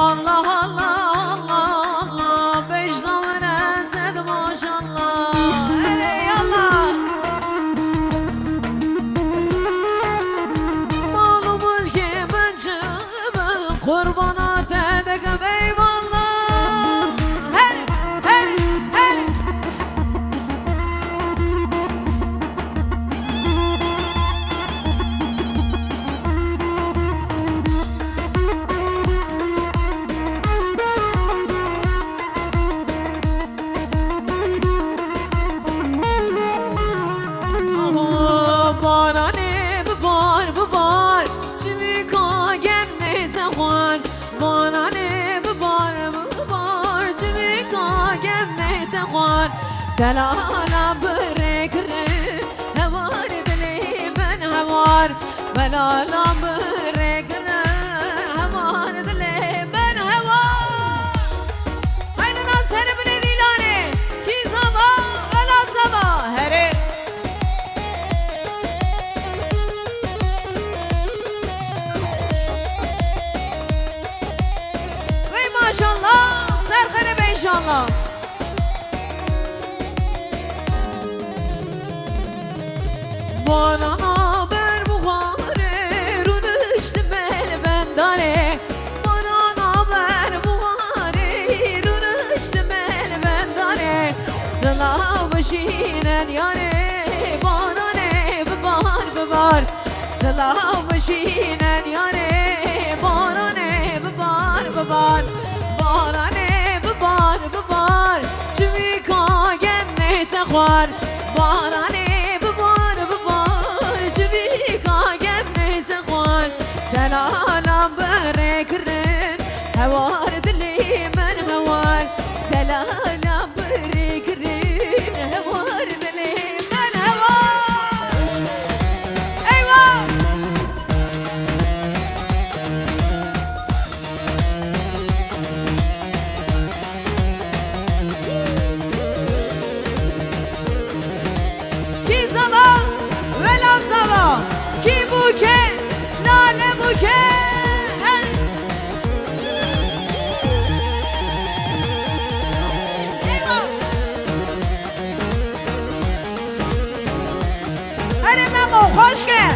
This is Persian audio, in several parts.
Allah Allah Allah Allah Becdamın ezed maşallah Ey Allah Malı mülki bencimi Kurbana dedekim eyvallah Her her her دلالا بركرن هوار دلي من هوار بلالا بركرن هوار دلي من هوار هاي ناس هرب نديلاني كي زما ولا زما هرب وي ما شاء الله سرخني ان شاء الله Bana haber buhare Rünüştüm el bendare Bana haber buhare Rünüştüm el bendare Sıla başinen yare Bana ne bebar bebar Sıla başinen yare Bana ne bebar bebar Bana ne bebar bebar Çivika gemne tekhvar Bana ne دلالا بركرن هوار دلي من هوار دلالا بركرن هوار دلي من هوار ايوه كي زما ولا زما كي بوكي Lale buket Hadi Memo hoş gel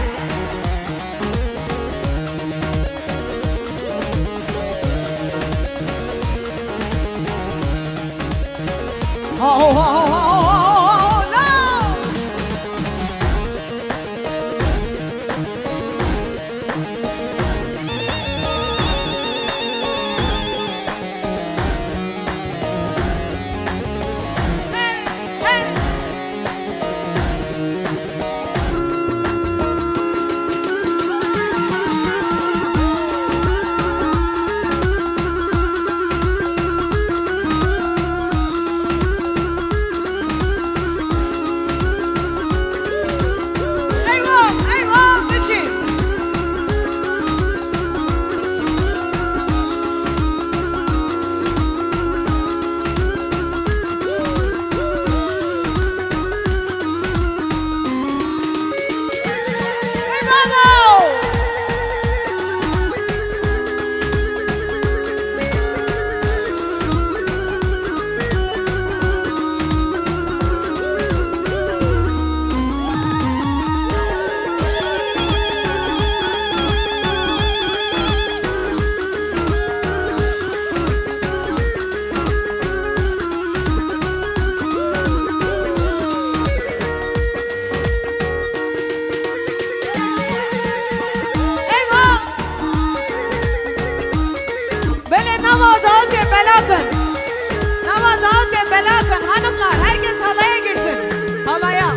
Bakın hanımlar herkes halaya geçin. Halaya.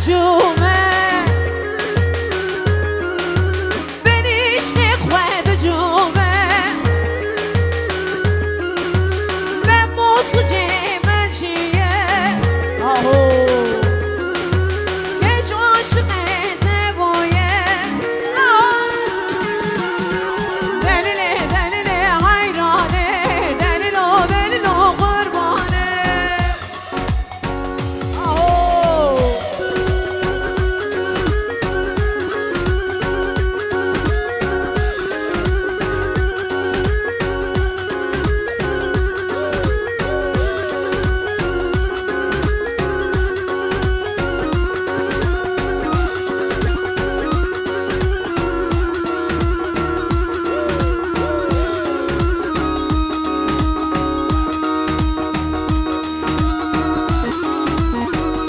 جومه بنیش نخواد جومه من موسوجه من چیه آهو که جو عاشقه زبایه دلیله دلیله حیرانه دلیلو دلیلو قربانه آهو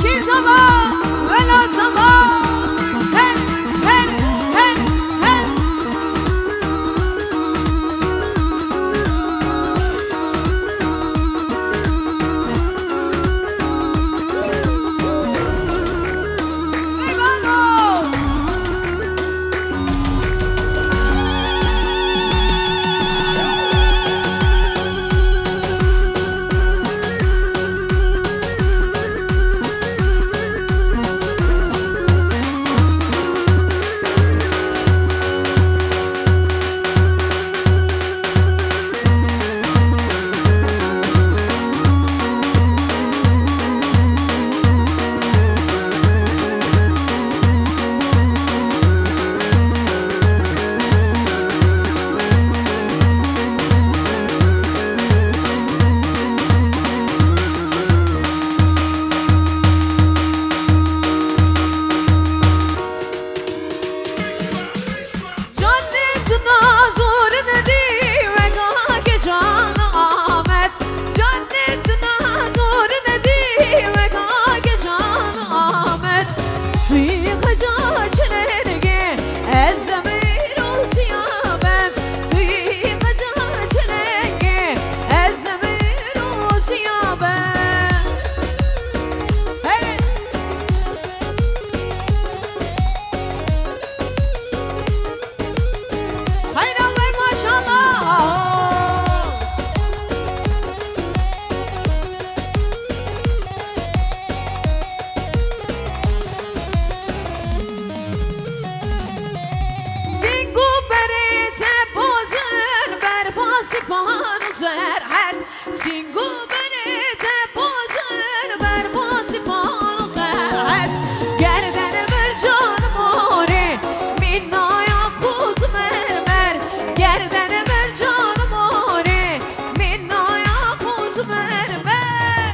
کی زمان ولا زمان هل هل هل هل ای بابا سینگو بریت بازن بر پاسپان و سرحد گردن بر جان ماره مینایا کوز مرمر گردن بر جان ماره مینایا کوز مرمر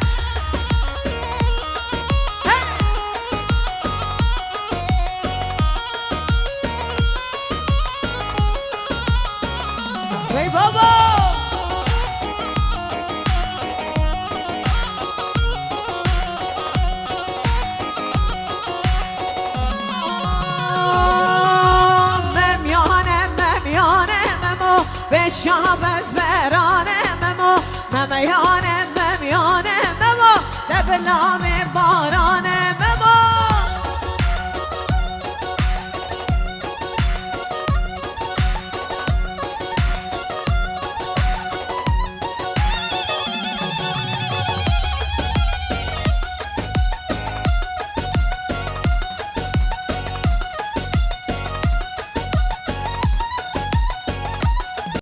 وی بابا به شاب از برانه ممو ممیانه ممیانه ممو لب لام بارانه